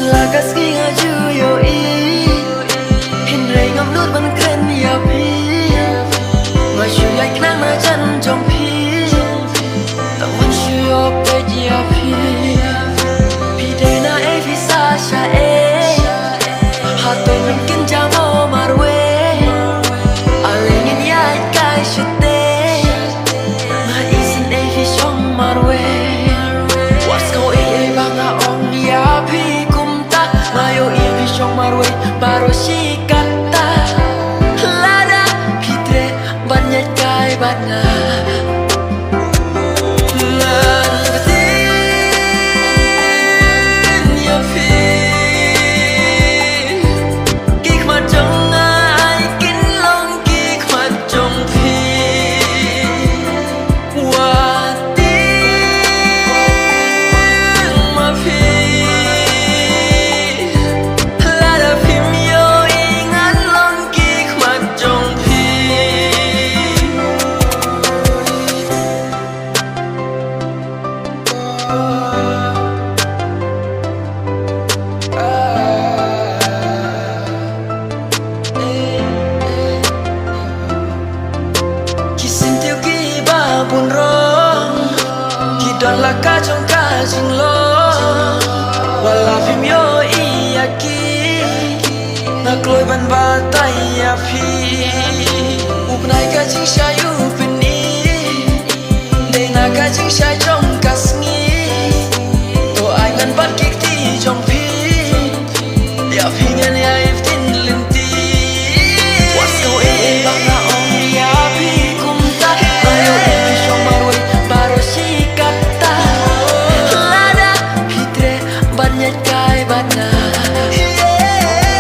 Lakas ngaju yoi Hinray ngam nút ban kren ya pi Mà shu yai knang ma chan trong pi Ta mun shu yok pe ya pi Pi de na e fi sa sha e Ha to min kin ja mo marwe Alengin yai kai shu te Ma isin e fi shong marwe What's going on bang a ong ya pi Mayo ibi shong marwe baro shikata Lada pitre banyak kai bana Bun rong Kidon la ka trong ka jing lo Wala phim yo iyaki Na kloi ban ba tay ya phi Up nai ka jing sha yu pini De na ka jing sha trong ka sngi To ai ngan bat kik ti trong phi Ya phi ngan ya if tin lin ti What's going on bang na ong ya phi kum ta Mayo baro shikata Lada pitre banyak kai bana